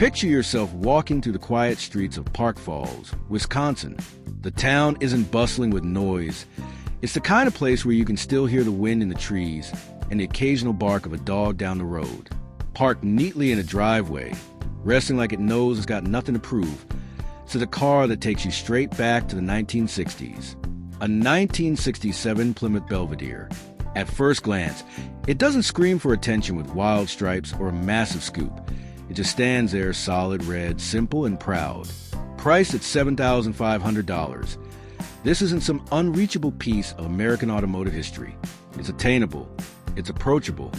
Picture yourself walking through the quiet streets of Park Falls, Wisconsin. The town isn't bustling with noise. It's the kind of place where you can still hear the wind in the trees and the occasional bark of a dog down the road. Parked neatly in a driveway, resting like it knows it's got nothing to prove, it's a car that takes you straight back to the 1960s. A 1967 Plymouth Belvedere. At first glance, it doesn't scream for attention with wild stripes or a massive scoop. It just stands there solid red, simple and proud. Priced at $7,500. This isn't some unreachable piece of American automotive history. It's attainable, it's approachable,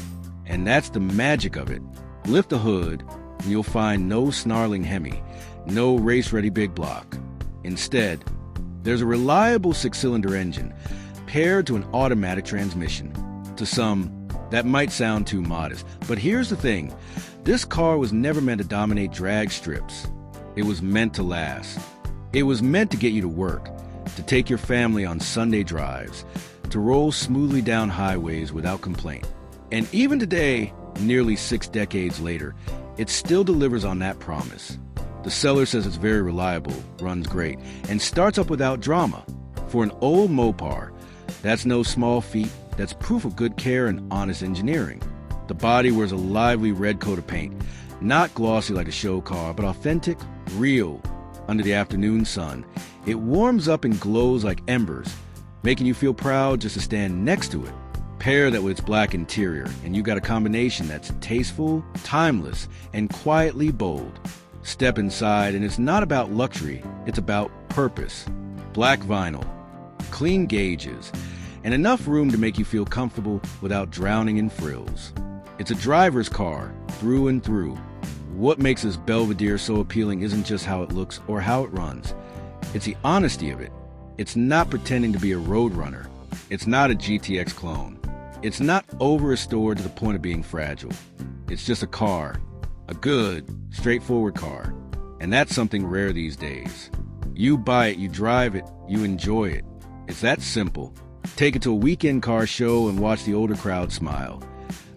and that's the magic of it. Lift the hood, and you'll find no snarling Hemi, no race-ready big block. Instead, there's a reliable six-cylinder engine paired to an automatic transmission. To some, that might sound too modest, but here's the thing. This car was never meant to dominate drag strips. It was meant to last. It was meant to get you to work, to take your family on Sunday drives, to roll smoothly down highways without complaint. And even today, nearly 6 decades later, it still delivers on that promise. The seller says it's very reliable, runs great, and starts up without drama. For an old Mopar, that's no small feat. That's proof of good care and honest engineering. The body wears a lively red coat of paint, not glossy like a show car, but authentic, real. Under the afternoon sun, it warms up and glows like embers, making you feel proud just to stand next to it. Pair that with its black interior, and you got a combination that's tasteful, timeless, and quietly bold. Step inside, and it's not about luxury, it's about purpose. Black vinyl, clean gauges, and enough room to make you feel comfortable without drowning in frills. It's a driver's car, through and through. What makes this Belvedere so appealing isn't just how it looks or how it runs. It's the honesty of it. It's not pretending to be a road runner. It's not a GTX clone. It's not over-restored to the point of being fragile. It's just a car. A good, straightforward car. And that's something rare these days. You buy it, you drive it, you enjoy it. It's that simple. Take it to a weekend car show and watch the older crowd smile.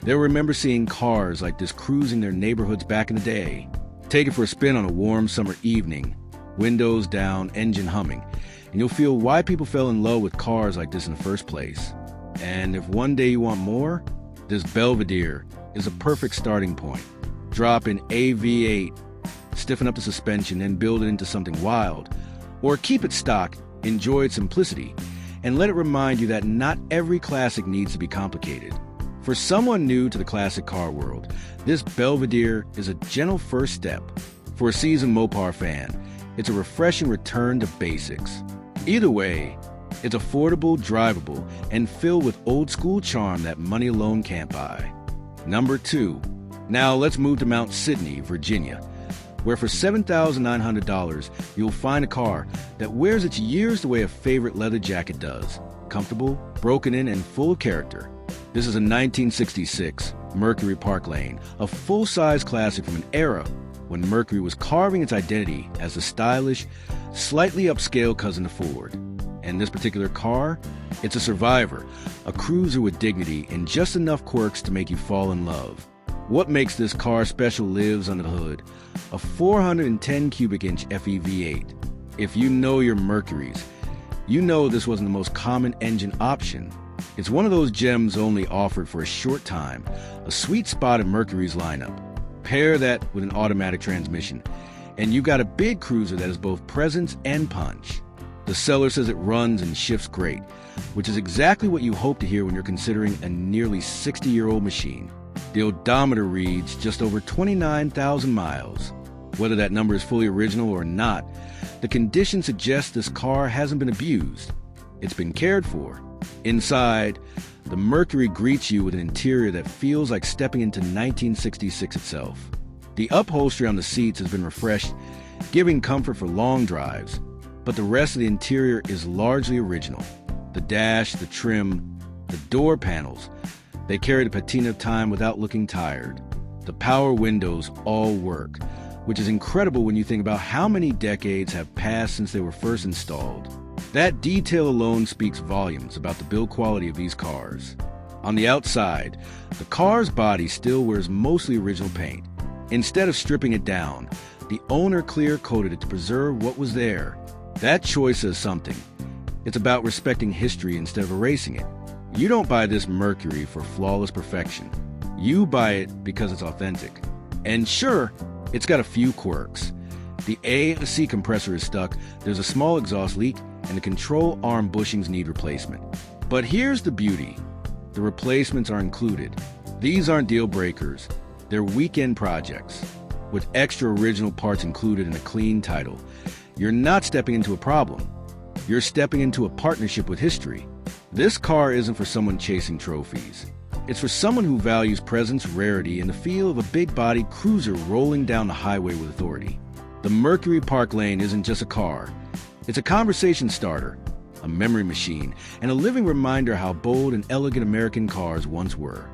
They'll remember seeing cars like this cruising their neighborhoods back in the day. Take it for a spin on a warm summer evening, windows down, engine humming, and you'll feel why people fell in love with cars like this in the first place. And if one day you want more, this Belvedere is a perfect starting point. Drop in a V8, stiffen up the suspension, and build it into something wild. Or keep it stock, enjoy its simplicity, and let it remind you that not every classic needs to be complicated. For someone new to the classic car world, this Belvedere is a gentle first step. For a seasoned Mopar fan, it's a refreshing return to basics. Either way, it's affordable, drivable, and filled with old-school charm that money alone can't buy. Number 2. Now let's move to Mount Sidney, Virginia, where for $7,900, you'll find a car that wears its years the way a favorite leather jacket does. Comfortable, broken in, and full of character. This is a 1966 Mercury Park Lane, a full-size classic from an era when Mercury was carving its identity as a stylish, slightly upscale cousin to Ford. And this particular car, it's a survivor, a cruiser with dignity and just enough quirks to make you fall in love. What makes this car special lives under the hood, a 410 cubic inch FE V8. If you know your Mercuries, you know this wasn't the most common engine option. It's one of those gems only offered for a short time, a sweet spot in Mercury's lineup. Pair that with an automatic transmission, and you got a big cruiser that has both presence and punch. The seller says it runs and shifts great, which is exactly what you hope to hear when you're considering a nearly 60-year-old machine. The odometer reads just over 29,000 miles. Whether that number is fully original or not, the condition suggests this car hasn't been abused. It's been cared for. Inside, the Mercury greets you with an interior that feels like stepping into 1966 itself. The upholstery on the seats has been refreshed, giving comfort for long drives, but the rest of the interior is largely original. The dash, the trim, the door panels, they carry the patina of time without looking tired. The power windows all work, which is incredible when you think about how many decades have passed since they were first installed. That detail alone speaks volumes about the build quality of these cars. On the outside, the car's body still wears mostly original paint. Instead of stripping it down, the owner clear-coated it to preserve what was there. That choice says something. It's about respecting history instead of erasing it. You don't buy this Mercury for flawless perfection. You buy it because it's authentic. And sure, it's got a few quirks. The AC compressor is stuck, there's a small exhaust leak, and the control arm bushings need replacement. But here's the beauty. The replacements are included. These aren't deal breakers. They're weekend projects, with extra original parts included in a clean title. You're not stepping into a problem. You're stepping into a partnership with history. This car isn't for someone chasing trophies. It's for someone who values presence, rarity, and the feel of a big-bodied cruiser rolling down the highway with authority. The Mercury Park Lane isn't just a car. It's a conversation starter, a memory machine, and a living reminder how bold and elegant American cars once were.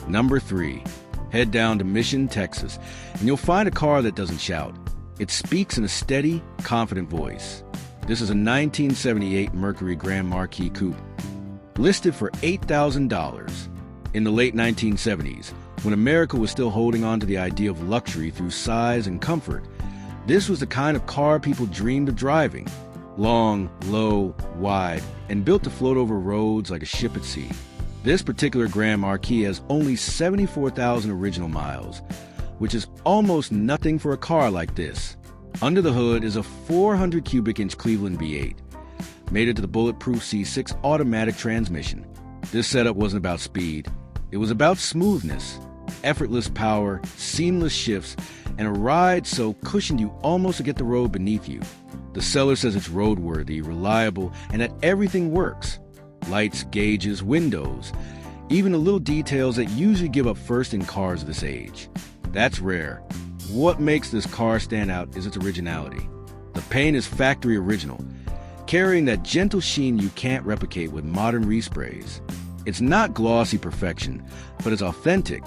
Number 3. Head down to Mission, Texas, and you'll find a car that doesn't shout. It speaks in a steady, confident voice. This is a 1978 Mercury Grand Marquis Coupe, listed for $8,000. In the late 1970s, when America was still holding on to the idea of luxury through size and comfort, this was the kind of car people dreamed of driving. Long, low, wide, and built to float over roads like a ship at sea. This particular Grand Marquis has only 74,000 original miles, which is almost nothing for a car like this. Under the hood is a 400 cubic inch Cleveland V8, mated to the bulletproof C6 automatic transmission. This setup wasn't about speed. It was about smoothness, effortless power, seamless shifts, and a ride so cushioned you almost forget the road beneath you. The seller says it's roadworthy, reliable, and that everything works. Lights, gauges, windows, even the little details that usually give up first in cars of this age. That's rare. What makes this car stand out is its originality. The paint is factory original, carrying that gentle sheen you can't replicate with modern resprays. It's not glossy perfection, but it's authentic.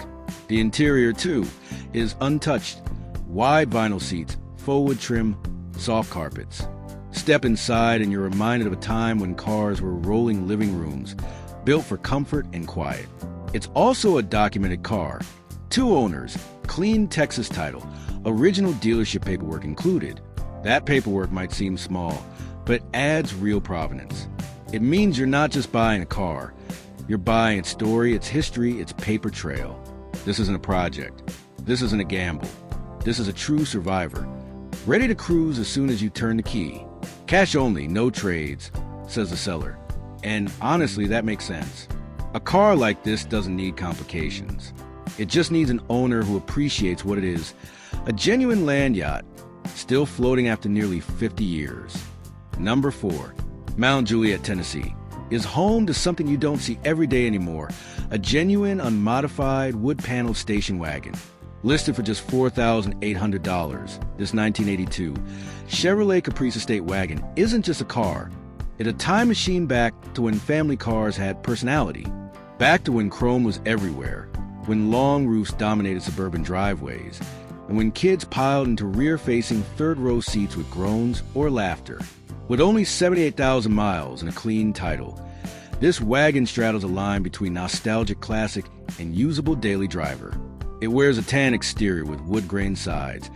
The interior, too, is untouched. Wide vinyl seats, forward trim, soft carpets. Step inside and you're reminded of a time when cars were rolling living rooms, built for comfort and quiet. It's also a documented car. 2 owners, clean Texas title, original dealership paperwork included. That paperwork might seem small, but adds real provenance. It means you're not just buying a car. You're buying its story, its history, its paper trail. This isn't a project. This isn't a gamble. This is a true survivor, ready to cruise as soon as you turn the key. Cash only, no trades, says the seller. And honestly, that makes sense. A car like this doesn't need complications. It just needs an owner who appreciates what it is, a genuine land yacht, still floating after nearly 50 years. Number 4. Mount Juliet, Tennessee, is home to something you don't see every day anymore, a genuine, unmodified, wood-paneled station wagon. Listed for just $4,800, this 1982 Chevrolet Caprice Estate wagon isn't just a car. It's a time machine back to when family cars had personality, back to when chrome was everywhere, when long roofs dominated suburban driveways, and when kids piled into rear-facing third-row seats with groans or laughter. With only 78,000 miles and a clean title, this wagon straddles a line between nostalgic classic and usable daily driver. It wears a tan exterior with wood-grain sides,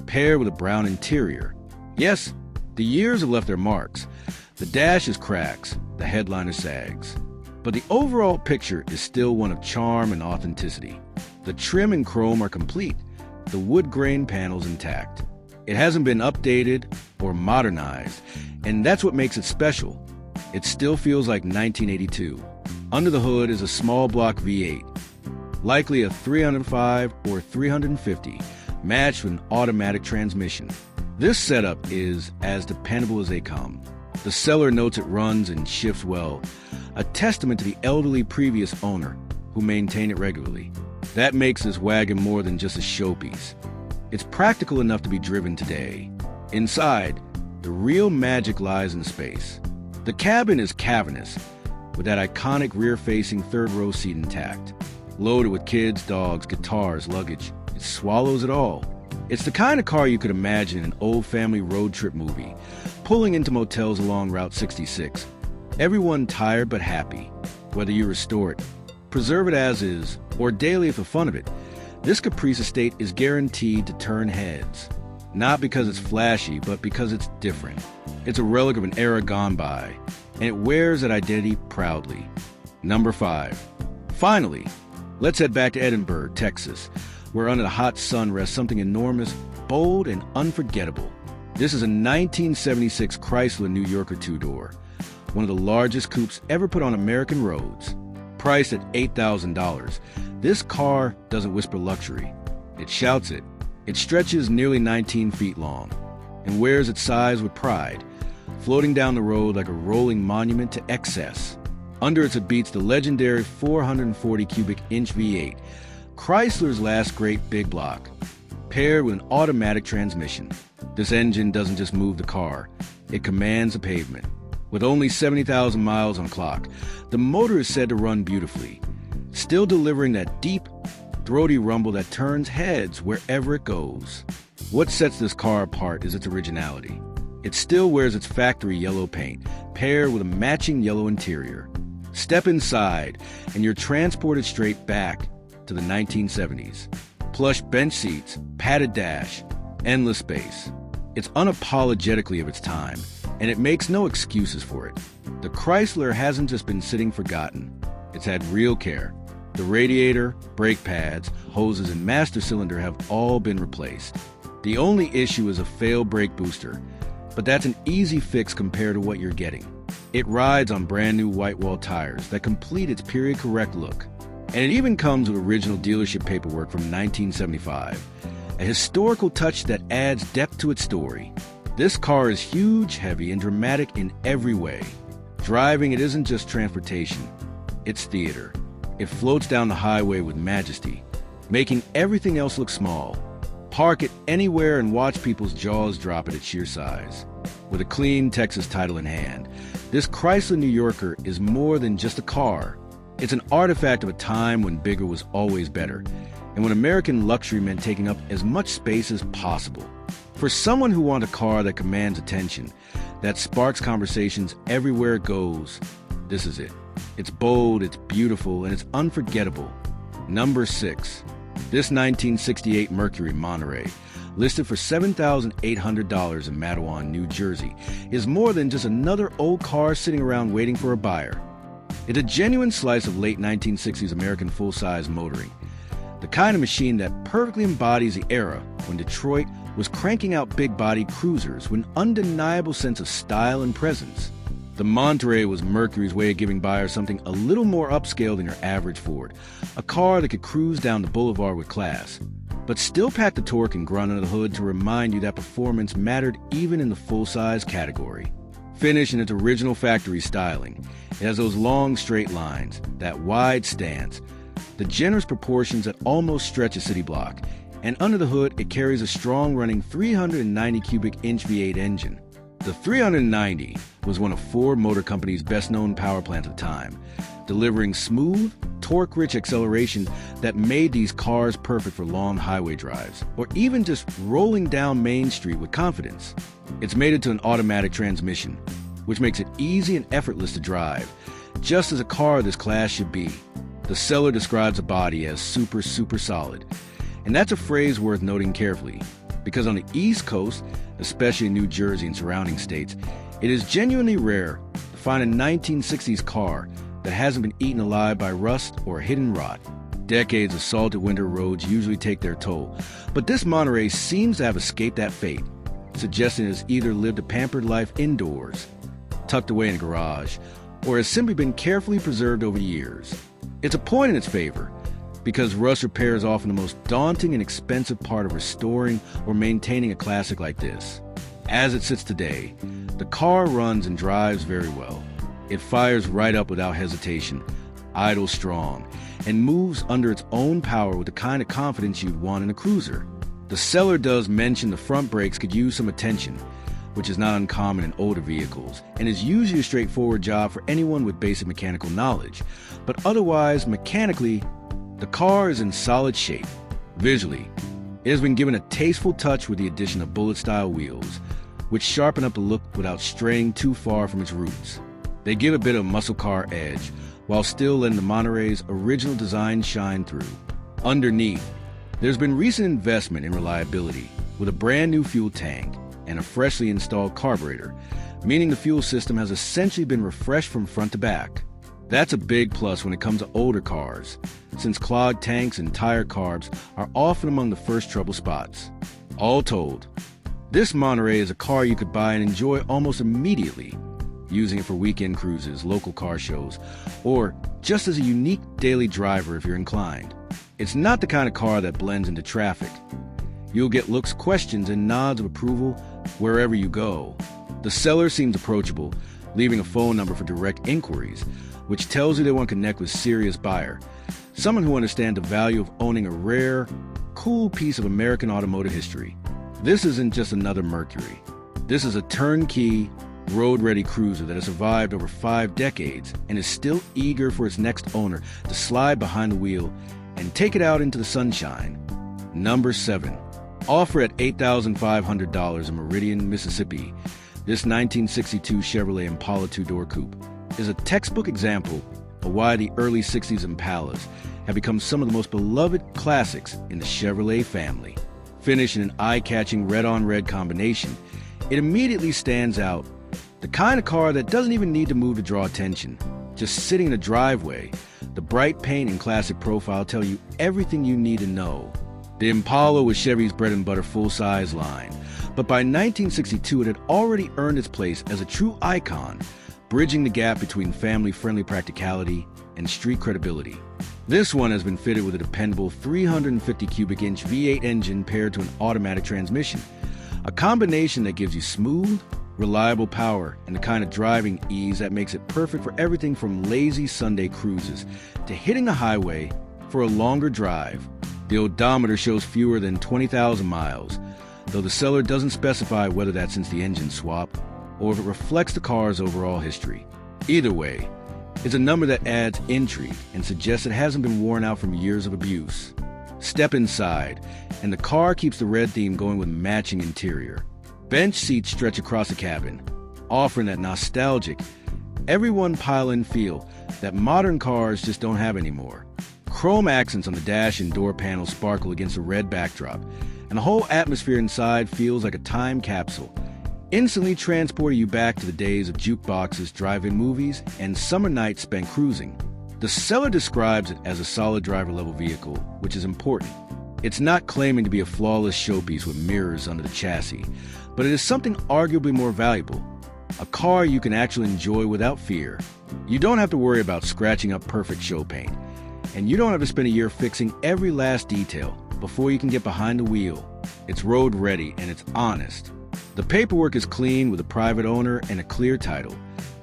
paired with a brown interior. Yes, the years have left their marks. The dash is cracks, the headliner sags. But the overall picture is still one of charm and authenticity. The trim and chrome are complete, the wood-grain panels intact. It hasn't been updated or modernized, and that's what makes it special. It still feels like 1982. Under the hood is a small block V8, likely a 305 or 350, matched with an automatic transmission. This setup is as dependable as they come. The seller notes it runs and shifts well, a testament to the elderly previous owner who maintained it regularly. That makes this wagon more than just a showpiece. It's practical enough to be driven today. Inside, the real magic lies in space. The cabin is cavernous, with that iconic rear-facing third-row seat intact. Loaded with kids, dogs, guitars, luggage. It swallows it all. It's the kind of car you could imagine in an old family road trip movie, pulling into motels along Route 66. Everyone tired but happy. Whether you restore it, preserve it as is, or daily for the fun of it, This caprice estate is guaranteed to turn heads. Not because it's flashy, but because it's different. It's a relic of an era gone by, and it wears that identity proudly. Number 5. Finally, let's head back to Edinburgh, Texas, where under the hot sun rests something enormous, bold, and unforgettable. This is a 1976 Chrysler New Yorker two-door, one of the largest coupes ever put on American roads. Priced at $8,000, this car doesn't whisper luxury. It shouts it. It stretches nearly 19 feet long and wears its size with pride, floating down the road like a rolling monument to excess. Under it beats the legendary 440 cubic inch V8, Chrysler's last great big block, paired with an automatic transmission. This engine doesn't just move the car, it commands the pavement. With only 70,000 miles on the clock, the motor is said to run beautifully, still delivering that deep, throaty rumble that turns heads wherever it goes. What sets this car apart is its originality. It still wears its factory yellow paint, paired with a matching yellow interior. Step inside, and you're transported straight back to the 1970s. Plush bench seats, padded dash, endless space. It's unapologetically of its time, and it makes no excuses for it. The Chrysler hasn't just been sitting forgotten. It's had real care. The radiator, brake pads, hoses, and master cylinder have all been replaced. The only issue is a failed brake booster, but that's an easy fix compared to what you're getting. It rides on brand new white wall tires that complete its period correct look. And it even comes with original dealership paperwork from 1975, a historical touch that adds depth to its story. This car is huge, heavy, and dramatic in every way. Driving it isn't just transportation, it's theater. It floats down the highway with majesty, making everything else look small. Park it anywhere and watch people's jaws drop at its sheer size. With a clean Texas title in hand, this Chrysler New Yorker is more than just a car. It's an artifact of a time when bigger was always better, and when American luxury meant taking up as much space as possible. For someone who wants a car that commands attention, that sparks conversations everywhere it goes, this is it. It's bold, it's beautiful, and it's unforgettable. Number 6. This 1968 Mercury Monterey, listed for $7,800 in Matawan, New Jersey, is more than just another old car sitting around waiting for a buyer. It's a genuine slice of late 1960s American full-size motoring, the kind of machine that perfectly embodies the era when Detroit was cranking out big-body cruisers with an undeniable sense of style and presence. The Monterey was Mercury's way of giving buyers something a little more upscale than your average Ford, a car that could cruise down the boulevard with class, but still pack the torque and grunt under the hood to remind you that performance mattered even in the full-size category. Finished in its original factory styling, it has those long straight lines, that wide stance, the generous proportions that almost stretch a city block, and under the hood it carries a strong-running 390 cubic inch V8 engine. The 390 was one of Ford Motor Company's best-known power plants of the time, delivering smooth, torque-rich acceleration that made these cars perfect for long highway drives, or even just rolling down Main Street with confidence. It's mated to an automatic transmission, which makes it easy and effortless to drive, just as a car of this class should be. The seller describes the body as super solid, and that's a phrase worth noting carefully, because on the East Coast, especially in New Jersey and surrounding states, it is genuinely rare to find a 1960s car that hasn't been eaten alive by rust or hidden rot. Decades of salted winter roads usually take their toll, but this Monterey seems to have escaped that fate, suggesting it has either lived a pampered life indoors, tucked away in a garage, or has simply been carefully preserved over years. It's a point in its favor, because rust repair is often the most daunting and expensive part of restoring or maintaining a classic like this. As it sits today, the car runs and drives very well. It fires right up without hesitation, idles strong, and moves under its own power with the kind of confidence you'd want in a cruiser. The seller does mention the front brakes could use some attention, which is not uncommon in older vehicles, and is usually a straightforward job for anyone with basic mechanical knowledge. But otherwise, mechanically, the car is in solid shape. Visually, it has been given a tasteful touch with the addition of bullet-style wheels, which sharpen up the look without straying too far from its roots. They give a bit of muscle car edge, while still letting the Monterey's original design shine through. Underneath, There's been recent investment in reliability with a brand new fuel tank and a freshly installed carburetor, meaning the fuel system has essentially been refreshed from front to back. That's a big plus when it comes to older cars, since clogged tanks and tire carbs are often among the first trouble spots. All told, this Monterey is a car you could buy and enjoy almost immediately, using it for weekend cruises, local car shows, or just as a unique daily driver if you're inclined. It's not the kind of car that blends into traffic. You'll get looks, questions, and nods of approval wherever you go. The seller seems approachable, leaving a phone number for direct inquiries, which tells you they want to connect with a serious buyer, someone who understands the value of owning a rare, cool piece of American automotive history. This isn't just another Mercury. This is a turnkey, road-ready cruiser that has survived over 5 decades and is still eager for its next owner to slide behind the wheel and take it out into the sunshine. Number 7. Offer at $8,500 in Meridian, Mississippi. This 1962 Chevrolet Impala 2-door coupe is a textbook example of why the early 60s Impalas have become some of the most beloved classics in the Chevrolet family. Finished in an eye-catching red-on-red combination, it immediately stands out. The kind of car that doesn't even need to move to draw attention. Just sitting in a driveway, the bright paint and classic profile tell you everything you need to know. The Impala was Chevy's bread-and-butter full-size line, but by 1962 it had already earned its place as a true icon, bridging the gap between family-friendly practicality and street credibility. This one has been fitted with a dependable 350 cubic inch V8 engine paired to an automatic transmission, a combination that gives you smooth, reliable power and the kind of driving ease that makes it perfect for everything from lazy Sunday cruises to hitting the highway for a longer drive. The odometer shows fewer than 20,000 miles, though the seller doesn't specify whether that's since the engine swap or if it reflects the car's overall history. Either way, it's a number that adds intrigue and suggests it hasn't been worn out from years of abuse. Step inside, and the car keeps the red theme going with matching interior. Bench seats stretch across the cabin, offering that nostalgic, everyone pile-in feel that modern cars just don't have anymore. Chrome accents on the dash and door panels sparkle against a red backdrop, and the whole atmosphere inside feels like a time capsule, instantly transporting you back to the days of jukeboxes, drive-in movies, and summer nights spent cruising. The seller describes it as a solid driver-level vehicle, which is important. It's not claiming to be a flawless showpiece with mirrors under the chassis, but it is something arguably more valuable. A car you can actually enjoy without fear. You don't have to worry about scratching up perfect show paint, and you don't have to spend a year fixing every last detail before you can get behind the wheel. It's road ready and it's honest. The paperwork is clean with a private owner and a clear title,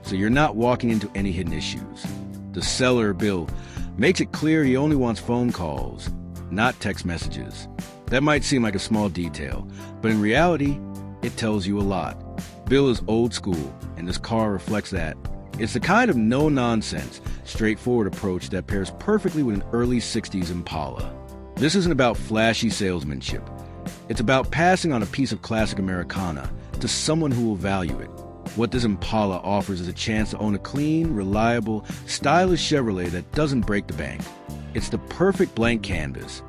so you're not walking into any hidden issues. The seller, Bill, makes it clear he only wants phone calls, not text messages. That might seem like a small detail, but in reality, it tells you a lot. Bill is old school, and this car reflects that. It's the kind of no-nonsense, straightforward approach that pairs perfectly with an early 60s Impala. This isn't about flashy salesmanship. It's about passing on a piece of classic Americana to someone who will value it. What this Impala offers is a chance to own a clean, reliable, stylish Chevrolet that doesn't break the bank. It's the perfect blank canvas.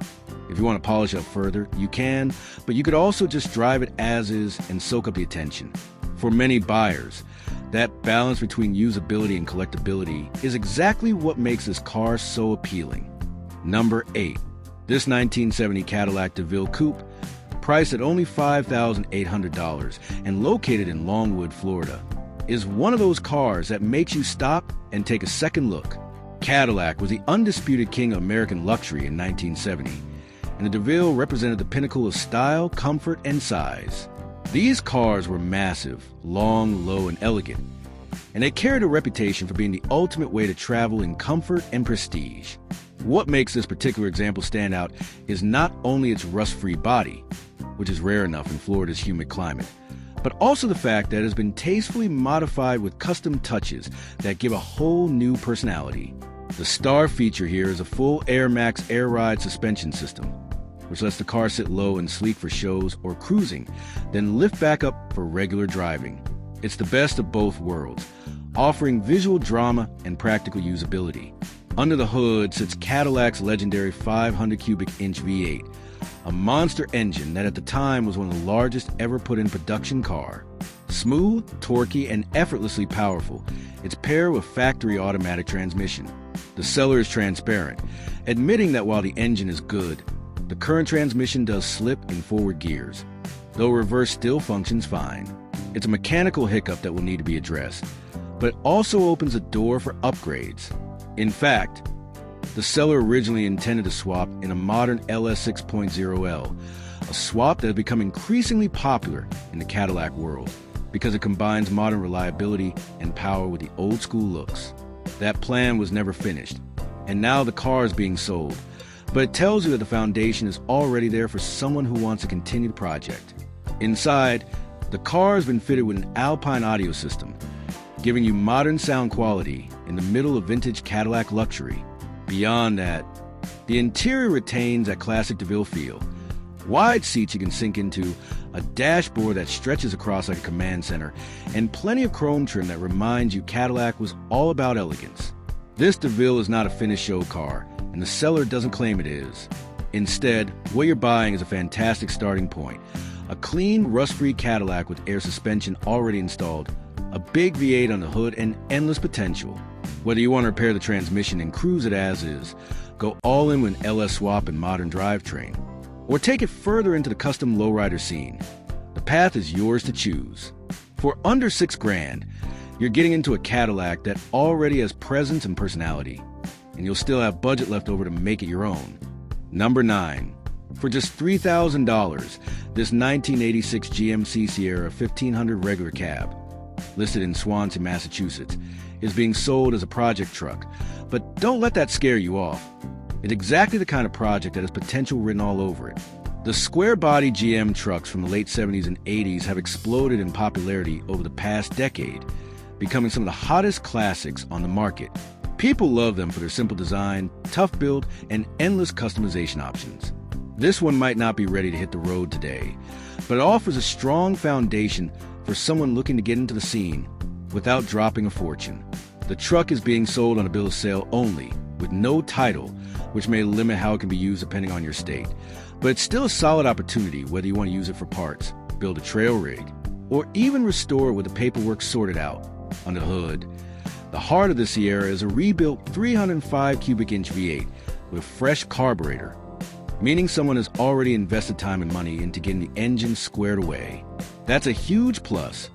If you want to polish up further, you can, but you could also just drive it as is and soak up the attention. For many buyers, that balance between usability and collectability is exactly what makes this car so appealing. Number 8. This 1970 Cadillac DeVille Coupe, priced at only $5,800 and located in Longwood, Florida, is one of those cars that makes you stop and take a second look. Cadillac was the undisputed king of American luxury in 1970, and the DeVille represented the pinnacle of style, comfort, and size. These cars were massive, long, low, and elegant, and they carried a reputation for being the ultimate way to travel in comfort and prestige. What makes this particular example stand out is not only its rust-free body, which is rare enough in Florida's humid climate, but also the fact that it has been tastefully modified with custom touches that give a whole new personality. The star feature here is a full Air Max Air Ride suspension system, which lets the car sit low and sleek for shows or cruising, then lift back up for regular driving. It's the best of both worlds, offering visual drama and practical usability. Under the hood sits Cadillac's legendary 500 cubic inch V8, A monster engine that at the time was one of the largest ever put in production car. Smooth, torquey, and effortlessly powerful, it's paired with factory automatic transmission. The seller is transparent, admitting that while the engine is good, the current transmission does slip in forward gears, though reverse still functions fine. It's a mechanical hiccup that will need to be addressed, but it also opens a door for upgrades. In fact, the seller originally intended to swap in a modern LS 6.0L, a swap that has become increasingly popular in the Cadillac world because it combines modern reliability and power with the old-school looks. That plan was never finished, and now the car is being sold, but it tells you that the foundation is already there for someone who wants to continue the project. Inside, the car has been fitted with an Alpine audio system, giving you modern sound quality in the middle of vintage Cadillac luxury. Beyond that, the interior retains that classic DeVille feel. Wide seats you can sink into, a dashboard that stretches across like a command center, and plenty of chrome trim that reminds you Cadillac was all about elegance. This DeVille is not a finished show car, and the seller doesn't claim it is. Instead, what you're buying is a fantastic starting point. A clean, rust-free Cadillac with air suspension already installed, a big V8 on the hood, and endless potential. Whether you want to repair the transmission and cruise it as is, go all in with an LS swap and modern drivetrain, or take it further into the custom lowrider scene. The path is yours to choose. For under $6,000, you're getting into a Cadillac that already has presence and personality, and you'll still have budget left over to make it your own. Number 9. For just $3,000, this 1986 GMC Sierra 1500 regular cab, listed in Swansea, Massachusetts, is being sold as a project truck. But don't let that scare you off. It's exactly the kind of project that has potential written all over it. The square-body GM trucks from the late 70s and 80s have exploded in popularity over the past decade, becoming some of the hottest classics on the market. People love them for their simple design, tough build, and endless customization options. This one might not be ready to hit the road today, but it offers a strong foundation for someone looking to get into the scene without dropping a fortune. The truck is being sold on a bill of sale only, with no title, which may limit how it can be used depending on your state. But it's still a solid opportunity whether you want to use it for parts, build a trail rig, or even restore it with the paperwork sorted out. Under the hood, the heart of the Sierra is a rebuilt 305 cubic inch V8 with a fresh carburetor, meaning someone has already invested time and money into getting the engine squared away. That's a huge plus,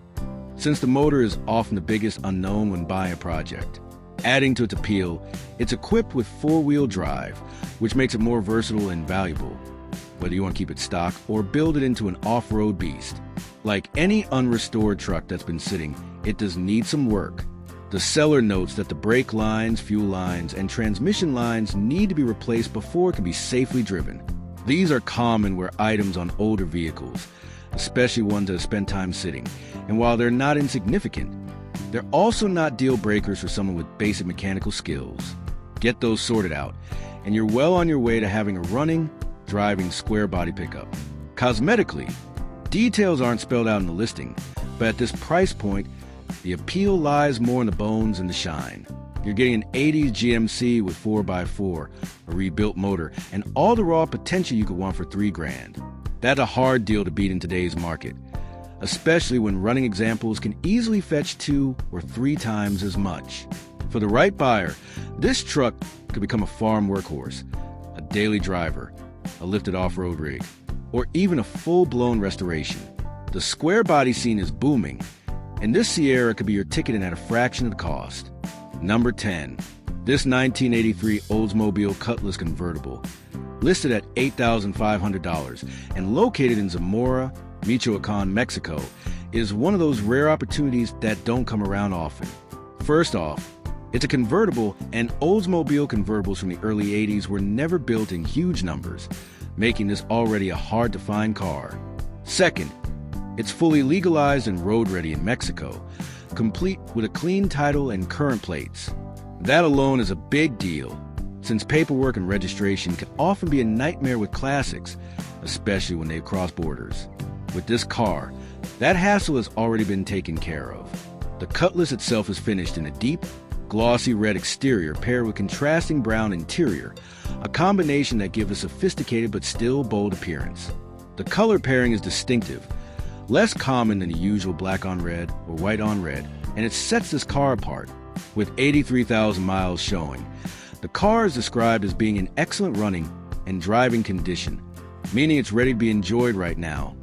since the motor is often the biggest unknown when buying a project. Adding to its appeal, it's equipped with four-wheel drive, which makes it more versatile and valuable, whether you want to keep it stock or build it into an off-road beast. Like any unrestored truck that's been sitting, it does need some work. The seller notes that the brake lines, fuel lines, and transmission lines need to be replaced before it can be safely driven. These are common wear items on older vehicles, especially ones that have spent time sitting, and while they're not insignificant, they're also not deal breakers for someone with basic mechanical skills. Get those sorted out, and you're well on your way to having a running, driving square body pickup. Cosmetically, details aren't spelled out in the listing, but at this price point, the appeal lies more in the bones and the shine. You're getting an 80s GMC with 4x4, a rebuilt motor, and all the raw potential you could want for $3,000. That's a hard deal to beat in today's market, especially when running examples can easily fetch 2 or 3 times as much. For the right buyer, this truck could become a farm workhorse, a daily driver, a lifted off-road rig, or even a full-blown restoration. The square body scene is booming, and this Sierra could be your ticket in at a fraction of the cost. Number 10. This 1983 Oldsmobile Cutlass convertible, listed at $8,500 and located in Zamora, Michoacan, Mexico, is one of those rare opportunities that don't come around often. First off, it's a convertible, and Oldsmobile convertibles from the early 80s were never built in huge numbers, making this already a hard-to-find car. Second, it's fully legalized and road-ready in Mexico, complete with a clean title and current plates. That alone is a big deal, since paperwork and registration can often be a nightmare with classics, especially when they cross borders. With this car, that hassle has already been taken care of. The Cutlass itself is finished in a deep, glossy red exterior paired with contrasting brown interior, a combination that gives a sophisticated but still bold appearance. The color pairing is distinctive, less common than the usual black on red or white on red, and it sets this car apart. With 83,000 miles showing, the car is described as being in excellent running and driving condition, meaning it's ready to be enjoyed right now,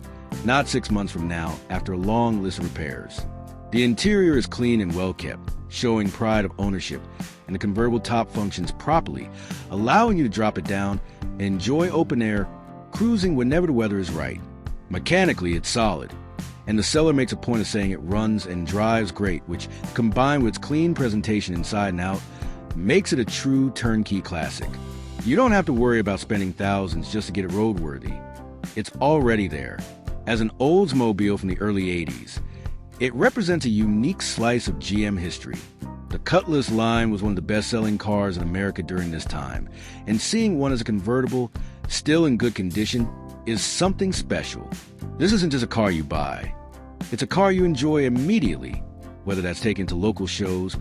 not 6 months from now after a long list of repairs. The interior is clean and well kept, showing pride of ownership, and the convertible top functions properly, allowing you to drop it down and enjoy open air, cruising whenever the weather is right. Mechanically, it's solid, and the seller makes a point of saying it runs and drives great, which, combined with its clean presentation inside and out, makes it a true turnkey classic. You don't have to worry about spending thousands just to get it roadworthy. It's already there. As an Oldsmobile from the early 80s, it represents a unique slice of GM history. The Cutlass line was one of the best-selling cars in America during this time, and seeing one as a convertible, still in good condition, is something special. This isn't just a car you buy. It's a car you enjoy immediately, whether that's taken to local shows,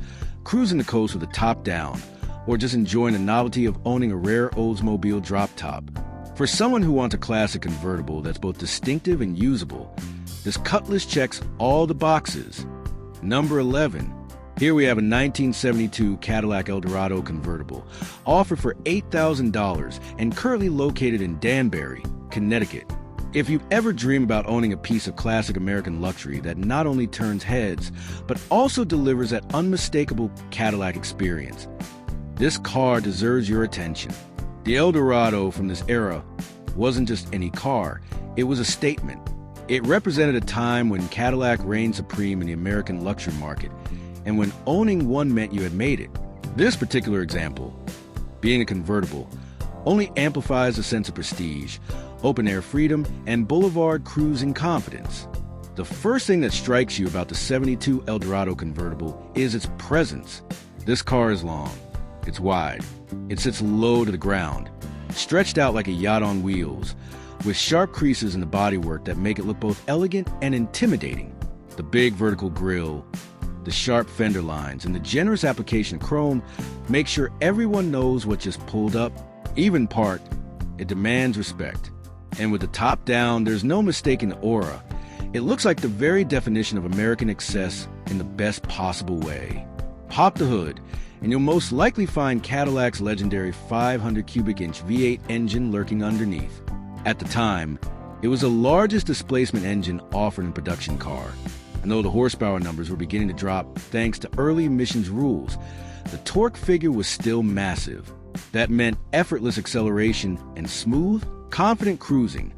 cruising the coast with the top down, or just enjoying the novelty of owning a rare Oldsmobile drop top. For someone who wants a classic convertible that's both distinctive and usable, this Cutlass checks all the boxes. Number 11. Here we have a 1972 Cadillac Eldorado convertible, offered for $8,000 and currently located in Danbury, Connecticut. If you've ever dreamed about owning a piece of classic American luxury that not only turns heads, but also delivers that unmistakable Cadillac experience, this car deserves your attention. The Eldorado from this era wasn't just any car, it was a statement. It represented a time when Cadillac reigned supreme in the American luxury market, and when owning one meant you had made it. This particular example, being a convertible, only amplifies the sense of prestige, open-air freedom, and boulevard cruising confidence. The first thing that strikes you about the 72 Eldorado convertible is its presence. This car is long, it's wide, it sits low to the ground, stretched out like a yacht on wheels, with sharp creases in the bodywork that make it look both elegant and intimidating. The big vertical grille, the sharp fender lines, and the generous application of chrome make sure everyone knows what just pulled up. Even parked, it demands respect. And with the top down, there's no mistaking the aura. It looks like the very definition of American excess in the best possible way. Pop the hood, and you'll most likely find Cadillac's legendary 500 cubic inch V8 engine lurking underneath. At the time, it was the largest displacement engine offered in a production car, and though the horsepower numbers were beginning to drop thanks to early emissions rules, the torque figure was still massive. That meant effortless acceleration and smooth, confident cruising,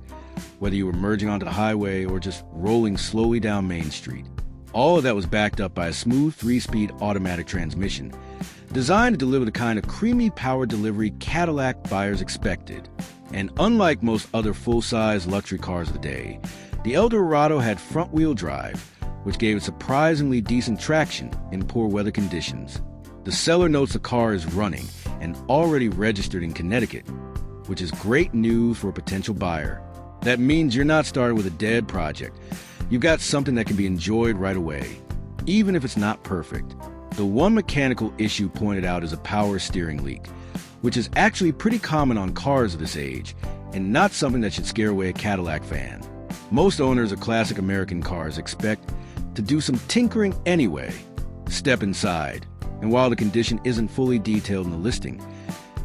whether you were merging onto the highway or just rolling slowly down Main Street. All of that was backed up by a smooth 3-speed automatic transmission, designed to deliver the kind of creamy power delivery Cadillac buyers expected. And unlike most other full-size luxury cars of the day, the Eldorado had front-wheel drive, which gave it surprisingly decent traction in poor weather conditions. The seller notes the car is running and already registered in Connecticut, which is great news for a potential buyer. That means you're not starting with a dead project. You've got something that can be enjoyed right away, even if it's not perfect. The one mechanical issue pointed out is a power steering leak, which is actually pretty common on cars of this age, and not something that should scare away a Cadillac fan. Most owners of classic American cars expect to do some tinkering anyway. Step inside, and while the condition isn't fully detailed in the listing,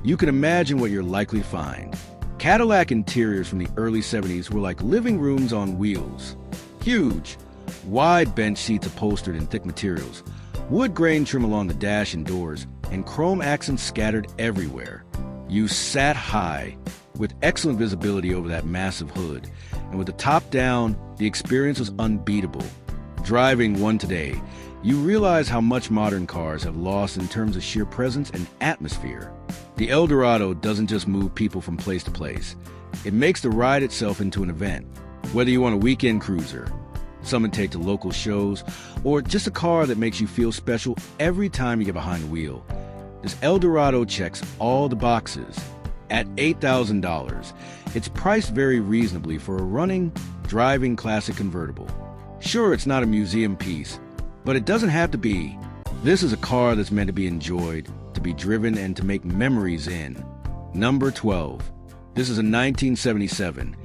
you can imagine what you're likely to find. Cadillac interiors from the early 70s were like living rooms on wheels. Huge, wide bench seats upholstered in thick materials, wood grain trim along the dash and doors, and chrome accents scattered everywhere. You sat high, with excellent visibility over that massive hood, and with the top down, the experience was unbeatable. Driving one today, you realize how much modern cars have lost in terms of sheer presence and atmosphere. The Eldorado doesn't just move people from place to place. It makes the ride itself into an event. Whether you want a weekend cruiser, someone take to local shows, or just a car that makes you feel special every time you get behind the wheel, this Eldorado checks all the boxes. At $8,000, it's priced very reasonably for a running, driving classic convertible. Sure, it's not a museum piece, but it doesn't have to be. This is a car that's meant to be enjoyed, to be driven, and to make memories in. Number 12. This is a 1977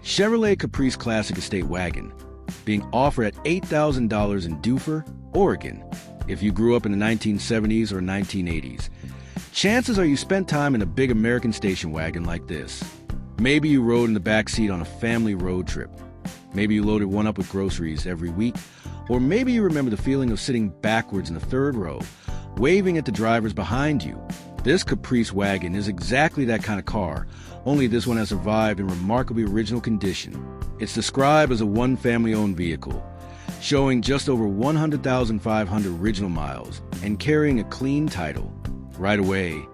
Chevrolet Caprice Classic Estate Wagon, being offered at $8,000 in Dufur, Oregon. If you grew up in the 1970s or 1980s, chances are you spent time in a big American station wagon like this. Maybe you rode in the backseat on a family road trip. Maybe you loaded one up with groceries every week. Or maybe you remember the feeling of sitting backwards in the third row, waving at the drivers behind you. This Caprice wagon is exactly that kind of car, only this one has survived in remarkably original condition. It's described as a one-family-owned vehicle, showing just over 100,500 original miles and carrying a clean title. Right away,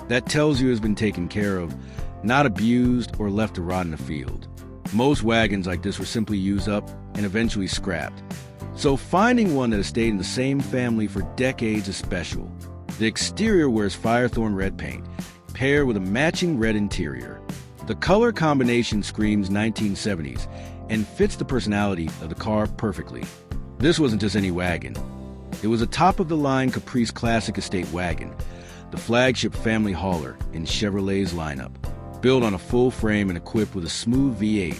that tells you it's been taken care of, not abused or left to rot in a field. Most wagons like this were simply used up and eventually scrapped. So finding one that has stayed in the same family for decades is special. The exterior wears firethorn red paint, paired with a matching red interior. The color combination screams 1970s and fits the personality of the car perfectly. This wasn't just any wagon. It was a top-of-the-line Caprice Classic Estate Wagon, the flagship family hauler in Chevrolet's lineup. Built on a full frame and equipped with a smooth V8,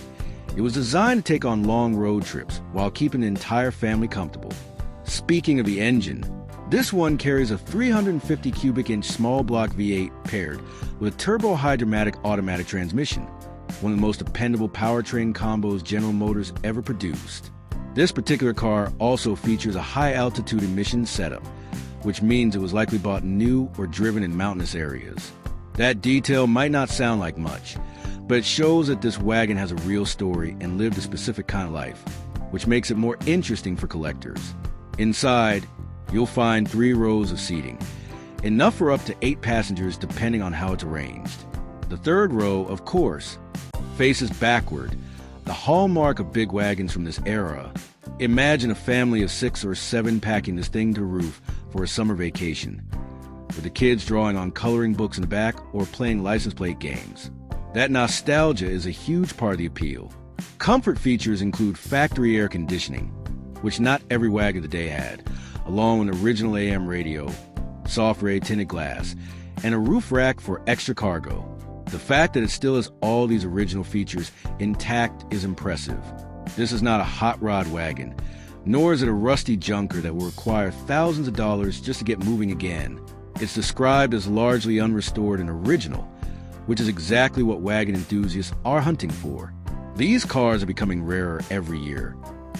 it was designed to take on long road trips while keeping the entire family comfortable. Speaking of the engine, this one carries a 350 cubic inch small block V8 paired with a turbo hydromatic automatic transmission, one of the most dependable powertrain combos General Motors ever produced. This particular car also features a high altitude emissions setup, which means it was likely bought new or driven in mountainous areas. That detail might not sound like much, but it shows that this wagon has a real story and lived a specific kind of life, which makes it more interesting for collectors. Inside, you'll find 3 rows of seating, enough for up to 8 passengers depending on how it's arranged. The third row, of course, faces backward, the hallmark of big wagons from this era. Imagine a family of 6 or 7 packing this thing to the roof for a summer vacation, with the kids drawing on coloring books in the back or playing license plate games. That nostalgia is a huge part of the appeal. Comfort features include factory air conditioning, which not every wagon of the day had, along with an original AM radio, soft ray tinted glass, and a roof rack for extra cargo. The fact that it still has all these original features intact is impressive. This is not a hot rod wagon, nor is it a rusty junker that will require thousands of dollars just to get moving again. It's described as largely unrestored and original, which is exactly what wagon enthusiasts are hunting for. These cars are becoming rarer every year,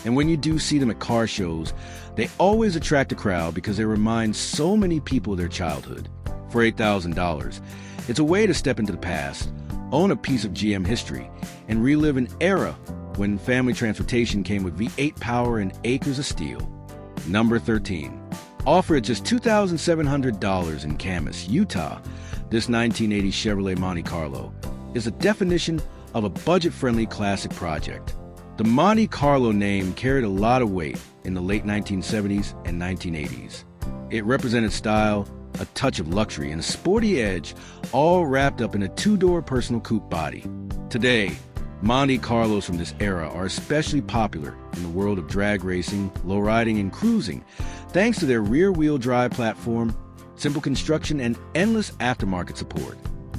and when you do see them at car shows, they always attract a crowd because they remind so many people of their childhood. For $8,000, it's a way to step into the past, own a piece of GM history, and relive an era when family transportation came with V8 power and acres of steel. Number 13. Offered at just $2,700 in Camas, Utah, this 1980 Chevrolet Monte Carlo is a definition of a budget-friendly classic project. The Monte Carlo name carried a lot of weight in the late 1970s and 1980s. It represented style, a touch of luxury, and a sporty edge, all wrapped up in a 2-door personal coupe body. Today, Monte Carlos from this era are especially popular in the world of drag racing, lowriding, and cruising, thanks to their rear-wheel drive platform, simple construction, and endless aftermarket support.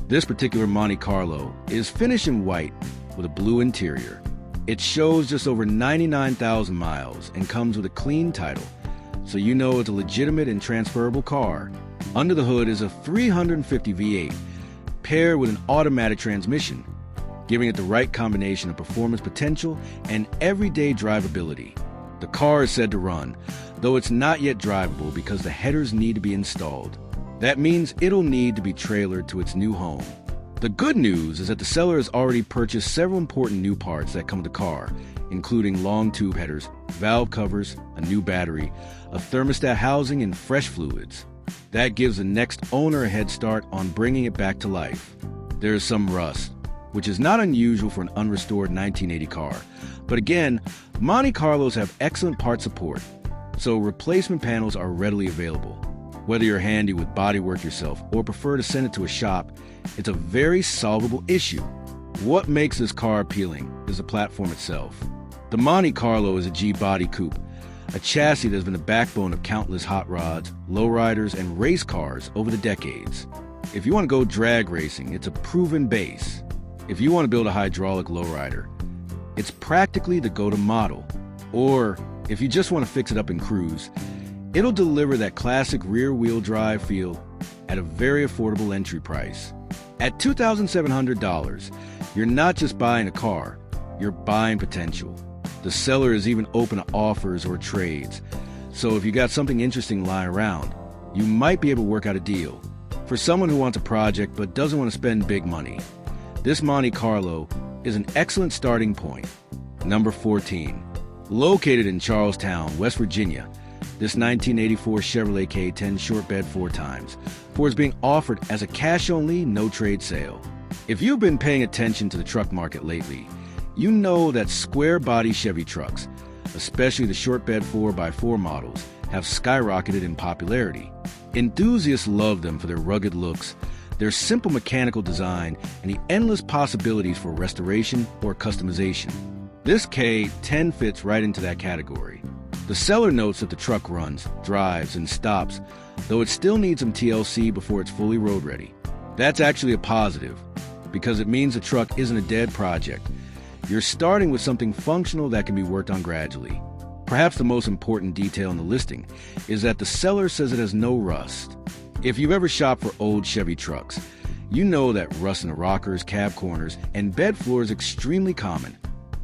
This particular Monte Carlo is finished in white with a blue interior. It shows just over 99,000 miles and comes with a clean title, so you know it's a legitimate and transferable car. Under the hood is a 350 V8 paired with an automatic transmission, giving it the right combination of performance potential and everyday drivability. The car is said to run, though it's not yet drivable because the headers need to be installed. That means it'll need to be trailered to its new home. The good news is that the seller has already purchased several important new parts that come with the car, including long tube headers, valve covers, a new battery, a thermostat housing, and fresh fluids. That gives the next owner a head start on bringing it back to life. There is some rust, which is not unusual for an unrestored 1980 car. But again, Monte Carlos have excellent part support, so replacement panels are readily available. Whether you're handy with bodywork yourself or prefer to send it to a shop, it's a very solvable issue. What makes this car appealing is the platform itself. The Monte Carlo is a G-body coupe, a chassis that has been the backbone of countless hot rods, lowriders, and race cars over the decades. If you want to go drag racing, it's a proven base. If you want to build a hydraulic lowrider, it's practically the go-to model. Or if you just want to fix it up and cruise, it'll deliver that classic rear-wheel drive feel at a very affordable entry price. At $2,700, you're not just buying a car, you're buying potential. The seller is even open to offers or trades. So if you got something interesting lying around, you might be able to work out a deal. For someone who wants a project but doesn't want to spend big money, this Monte Carlo is an excellent starting point. Number 14. Located in Charlestown, West Virginia, this 1984 Chevrolet K10 short bed 4x is being offered as a cash-only, no-trade sale. If you've been paying attention to the truck market lately, you know that square-body Chevy trucks, especially the short bed 4x4 models, have skyrocketed in popularity. Enthusiasts love them for their rugged looks, their simple mechanical design, and the endless possibilities for restoration or customization. This K10 fits right into that category. The seller notes that the truck runs, drives, and stops, though it still needs some TLC before it's fully road ready. That's actually a positive, because it means the truck isn't a dead project. You're starting with something functional that can be worked on gradually. Perhaps the most important detail in the listing is that the seller says it has no rust. If you've ever shopped for old Chevy trucks, you know that rust in the rockers, cab corners, and bed floor is extremely common,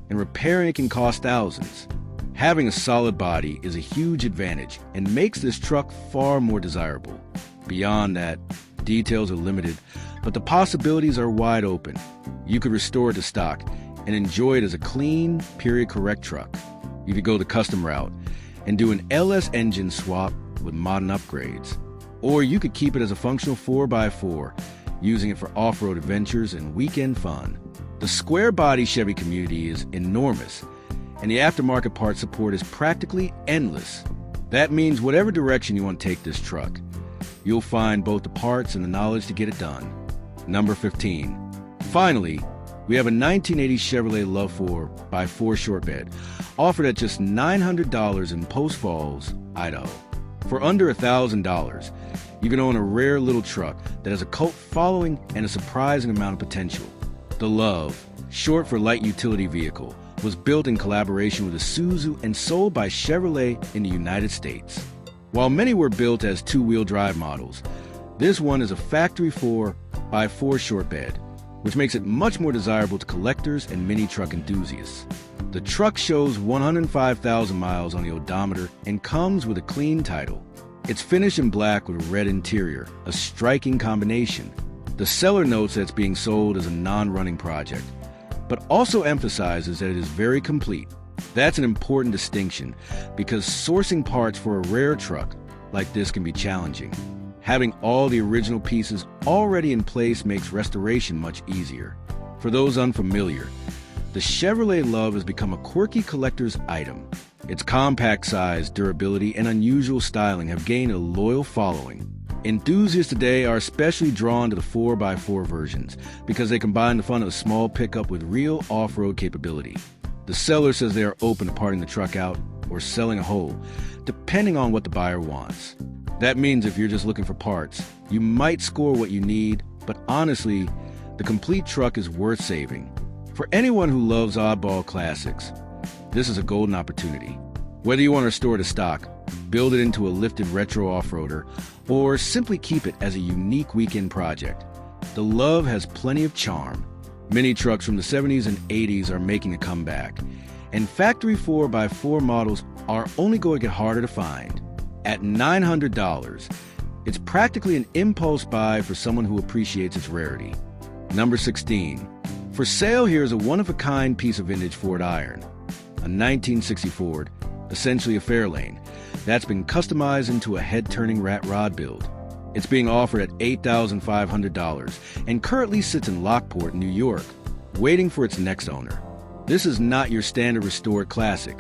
and repairing it can cost thousands. Having a solid body is a huge advantage and makes this truck far more desirable. Beyond that, details are limited, but the possibilities are wide open. You could restore it to stock and enjoy it as a clean, period-correct truck. You could go the custom route and do an LS engine swap with modern upgrades. Or you could keep it as a functional 4x4, using it for off-road adventures and weekend fun. The square-body Chevy community is enormous, and the aftermarket parts support is practically endless. That means whatever direction you want to take this truck, you'll find both the parts and the knowledge to get it done. Number 15. Finally, we have a 1980 Chevrolet Love 4x4 short bed, offered at just $900 in Post Falls, Idaho. For under $1,000, you can own a rare little truck that has a cult following and a surprising amount of potential. The Love, short for light utility vehicle, was built in collaboration with Isuzu and sold by Chevrolet in the United States. While many were built as two-wheel drive models, this one is a factory 4x4 short bed, which makes it much more desirable to collectors and mini truck enthusiasts. The truck shows 105,000 miles on the odometer and comes with a clean title. It's finished in black with a red interior, a striking combination. The seller notes that it's being sold as a non-running project, but also emphasizes that it is very complete. That's an important distinction, because sourcing parts for a rare truck like this can be challenging. Having all the original pieces already in place makes restoration much easier. For those unfamiliar, the Chevrolet Love has become a quirky collector's item. Its compact size, durability, and unusual styling have gained a loyal following. Enthusiasts today are especially drawn to the 4x4 versions because they combine the fun of a small pickup with real off-road capability. The seller says they are open to parting the truck out or selling a whole, depending on what the buyer wants. That means if you're just looking for parts, you might score what you need, but honestly, the complete truck is worth saving. For anyone who loves oddball classics, this is a golden opportunity. Whether you want to restore it to stock, build it into a lifted retro off-roader, or simply keep it as a unique weekend project, the Love has plenty of charm. Many trucks from the 70s and 80s are making a comeback, and factory 4x4 models are only going to get harder to find. At $900, it's practically an impulse buy for someone who appreciates its rarity. Number 16. For sale, here is a one-of-a-kind piece of vintage Ford iron, a 1960 Ford, essentially a Fairlane, that's been customized into a head-turning rat rod build. It's being offered at $8,500 and currently sits in Lockport, New York, waiting for its next owner. This is not your standard restored classic,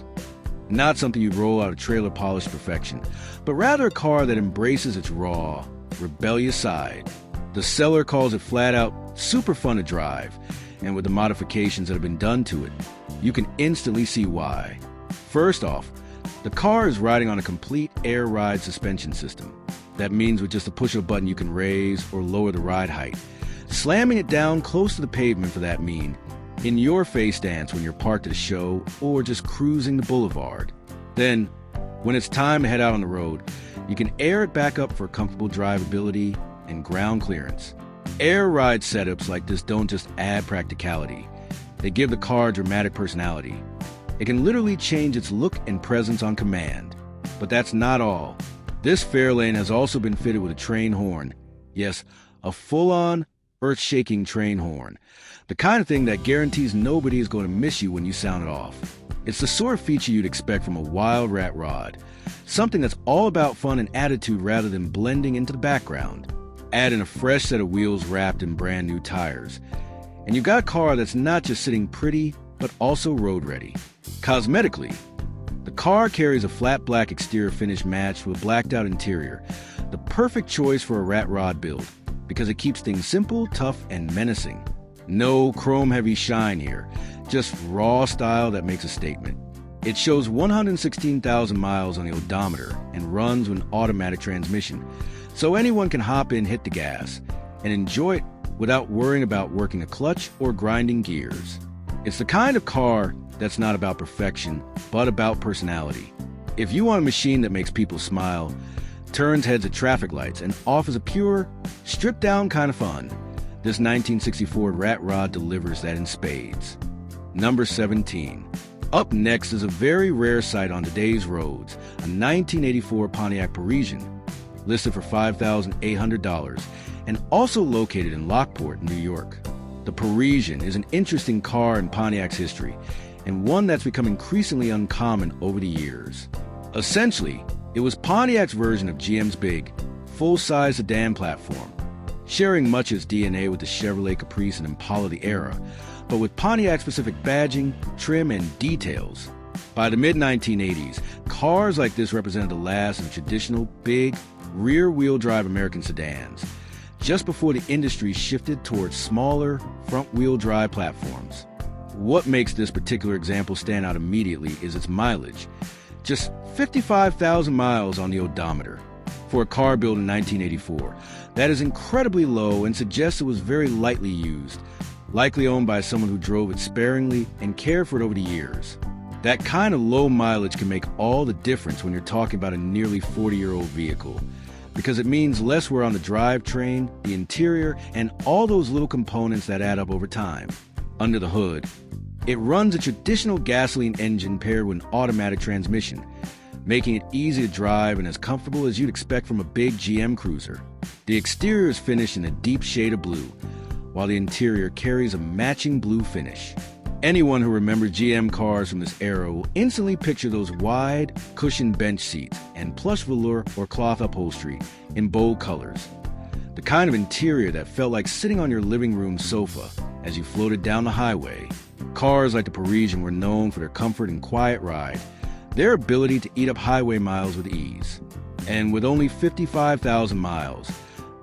not something you'd roll out of trailer polished perfection, but rather a car that embraces its raw, rebellious side. The seller calls it flat out super fun to drive, and with the modifications that have been done to it, you can instantly see why. First off, The car is riding on a complete air ride suspension system. That means with just a push of a button you can raise or lower the ride height, slamming it down close to the pavement for that mean, in your face stance when you're parked at a show or just cruising the boulevard. Then, when it's time to head out on the road, you can air it back up for comfortable drivability and ground clearance. Air ride setups like this don't just add practicality, they give the car dramatic personality. It can literally change its look and presence on command. But that's not all. This Fairlane has also been fitted with a train horn. Yes, a full-on, earth-shaking train horn. The kind of thing that guarantees nobody is going to miss you when you sound it off. It's the sort of feature you'd expect from a wild rat rod. Something that's all about fun and attitude rather than blending into the background. Add in a fresh set of wheels wrapped in brand new tires. And you've got a car that's not just sitting pretty, but also road ready. Cosmetically, the car carries a flat black exterior finish matched with a blacked out interior, the perfect choice for a rat rod build, because it keeps things simple, tough, and menacing. No chrome heavy shine here, just raw style that makes a statement. It shows 116,000 miles on the odometer and runs with an automatic transmission, so anyone can hop in, hit the gas, and enjoy it without worrying about working a clutch or grinding gears. It's the kind of car that's not about perfection, but about personality. If you want a machine that makes people smile, turns heads at traffic lights, and offers a pure, stripped-down kind of fun, this 1964 Rat Rod delivers that in spades. Number 17. Up next is a very rare sight on today's roads, a 1984 Pontiac Parisian, listed for $5,800, and also located in Lockport, New York. The Parisian is an interesting car in Pontiac's history, and one that's become increasingly uncommon over the years. Essentially, it was Pontiac's version of GM's big, full-size sedan platform, sharing much of its DNA with the Chevrolet Caprice and Impala of the era, but with Pontiac-specific badging, trim, and details. By the mid-1980s, cars like this represented the last of traditional, big, rear-wheel drive American sedans, just before the industry shifted towards smaller, front-wheel drive platforms. What makes this particular example stand out immediately is its mileage. Just 55,000 miles on the odometer. For a car built in 1984, that is incredibly low and suggests it was very lightly used, likely owned by someone who drove it sparingly and cared for it over the years. That kind of low mileage can make all the difference when you're talking about a nearly 40-year-old vehicle, because it means less wear on the drivetrain, the interior, and all those little components that add up over time. Under the hood, it runs a traditional gasoline engine paired with an automatic transmission, making it easy to drive and as comfortable as you'd expect from a big GM cruiser. The exterior is finished in a deep shade of blue, while the interior carries a matching blue finish. Anyone who remembers GM cars from this era will instantly picture those wide, cushioned bench seats and plush velour or cloth upholstery in bold colors. The kind of interior that felt like sitting on your living room sofa as you floated down the highway. Cars like the Parisian were known for their comfort and quiet ride, their ability to eat up highway miles with ease. And with only 55,000 miles,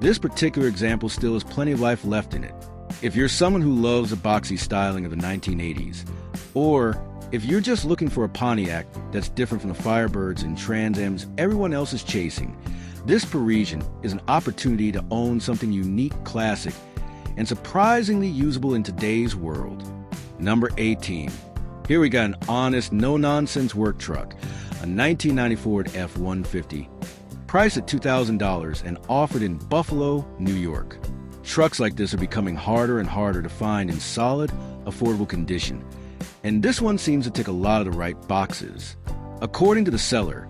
this particular example still has plenty of life left in it. If you're someone who loves the boxy styling of the 1980s, or if you're just looking for a Pontiac that's different from the Firebirds and Trans Ams everyone else is chasing, this Parisian is an opportunity to own something unique, classic, and surprisingly usable in today's world. Number 18. Here we got an honest, no-nonsense work truck, a 1994 F-150, priced at $2,000 and offered in Buffalo, New York. Trucks like this are becoming harder and harder to find in solid, affordable condition, and this one seems to tick a lot of the right boxes. According to the seller,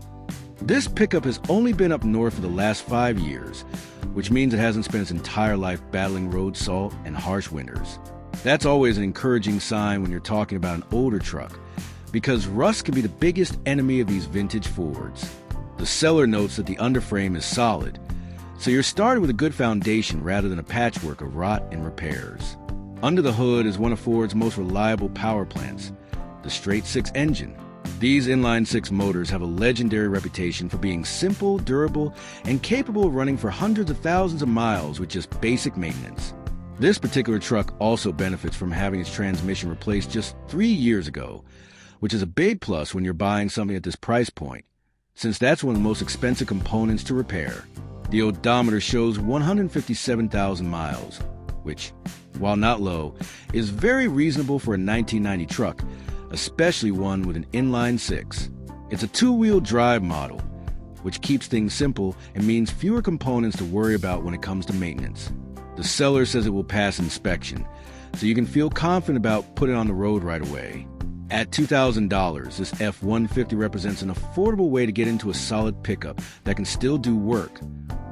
this pickup has only been up north for the last 5 years, which means it hasn't spent its entire life battling road salt and harsh winters. That's always an encouraging sign when you're talking about an older truck, because rust can be the biggest enemy of these vintage Fords. The seller notes that the underframe is solid, so you're started with a good foundation rather than a patchwork of rot and repairs. Under the hood is one of Ford's most reliable power plants, the straight-six engine. These inline-six motors have a legendary reputation for being simple, durable, and capable of running for hundreds of thousands of miles with just basic maintenance. This particular truck also benefits from having its transmission replaced just 3 years ago, which is a big plus when you're buying something at this price point, since that's one of the most expensive components to repair. The odometer shows 157,000 miles, which, while not low, is very reasonable for a 1990 truck, especially one with an inline-six. It's a two-wheel drive model, which keeps things simple and means fewer components to worry about when it comes to maintenance. The seller says it will pass inspection, so you can feel confident about putting it on the road right away. At $2,000, this F-150 represents an affordable way to get into a solid pickup that can still do work,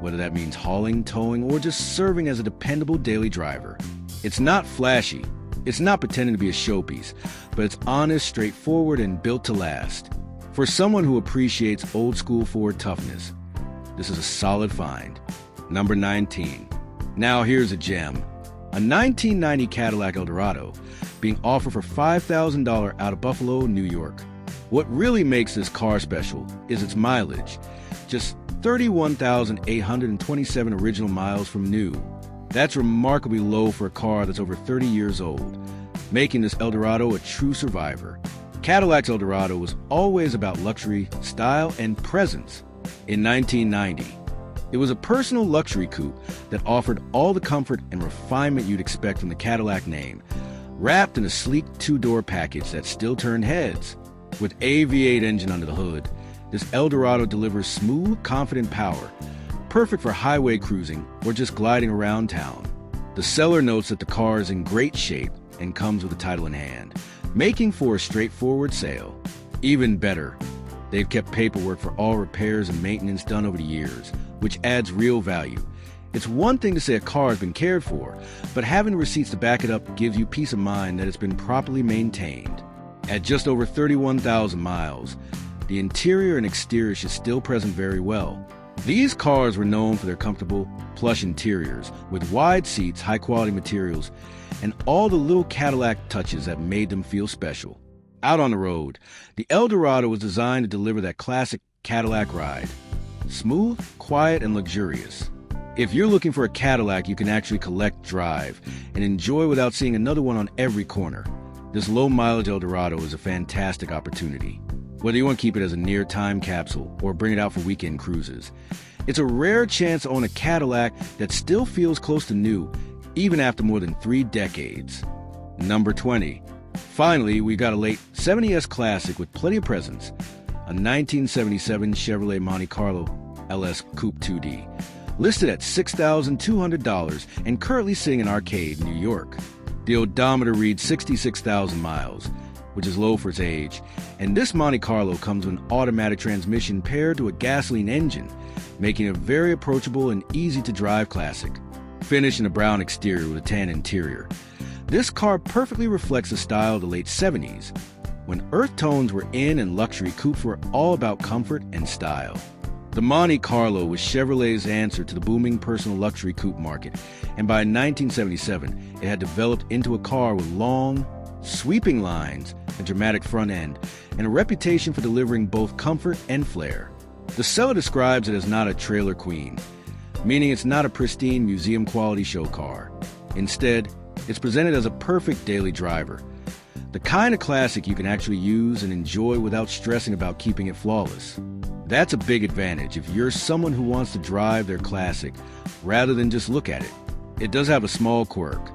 whether that means hauling, towing, or just serving as a dependable daily driver. It's not flashy, it's not pretending to be a showpiece, but it's honest, straightforward, and built to last. For someone who appreciates old-school Ford toughness, this is a solid find. Number 19. Now here's a gem. A 1990 Cadillac Eldorado being offered for $5,000 out of Buffalo, New York. What really makes this car special is its mileage. Just 31,827 original miles from new. That's remarkably low for a car that's over 30 years old, making this Eldorado a true survivor. Cadillac's Eldorado was always about luxury, style, and presence. In 1990, it was a personal luxury coupe that offered all the comfort and refinement you'd expect from the Cadillac name, wrapped in a sleek two-door package that still turned heads. With a V8 engine under the hood, this Eldorado delivers smooth, confident power, perfect for highway cruising or just gliding around town. The seller notes that the car is in great shape and comes with the title in hand, making for a straightforward sale. Even better, they've kept paperwork for all repairs and maintenance done over the years, which adds real value. It's one thing to say a car has been cared for, but having receipts to back it up gives you peace of mind that it's been properly maintained. At just over 31,000 miles, the interior and exterior should still present very well. These cars were known for their comfortable, plush interiors, with wide seats, high-quality materials, and all the little Cadillac touches that made them feel special. Out on the road, the Eldorado was designed to deliver that classic Cadillac ride. Smooth, quiet, and luxurious. If you're looking for a Cadillac you can actually collect, drive, and enjoy without seeing another one on every corner, this low-mileage Eldorado is a fantastic opportunity. Whether you want to keep it as a near time capsule or bring it out for weekend cruises, it's a rare chance to own a Cadillac that still feels close to new, even after more than 3 decades. Number 20. Finally, we got a late 70s classic with plenty of presence, a 1977 Chevrolet Monte Carlo LS Coupe 2D, listed at $6,200 and currently sitting in Arcade, New York. The odometer reads 66,000 miles, which is low for its age, and this Monte Carlo comes with an automatic transmission paired to a gasoline engine, making it a very approachable and easy-to-drive classic. Finished in a brown exterior with a tan interior, this car perfectly reflects the style of the late 70s, when earth tones were in and luxury coupes were all about comfort and style. The Monte Carlo was Chevrolet's answer to the booming personal luxury coupe market, and by 1977, it had developed into a car with long, sweeping lines, a dramatic front end, and a reputation for delivering both comfort and flair. The seller describes it as not a trailer queen, meaning it's not a pristine museum-quality show car. Instead, it's presented as a perfect daily driver, the kind of classic you can actually use and enjoy without stressing about keeping it flawless. That's a big advantage if you're someone who wants to drive their classic rather than just look at it. It does have a small quirk.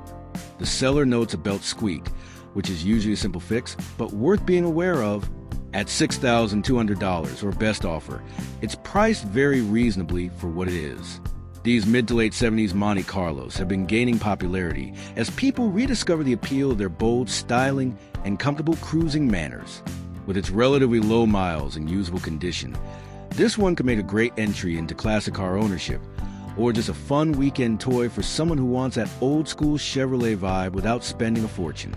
The seller notes a belt squeak, which is usually a simple fix, but worth being aware of. At $6,200, or best offer, it's priced very reasonably for what it is. These mid to late 70s Monte Carlos have been gaining popularity as people rediscover the appeal of their bold styling and comfortable cruising manners. With its relatively low miles and usable condition, this one could make a great entry into classic car ownership, or just a fun weekend toy for someone who wants that old-school Chevrolet vibe without spending a fortune.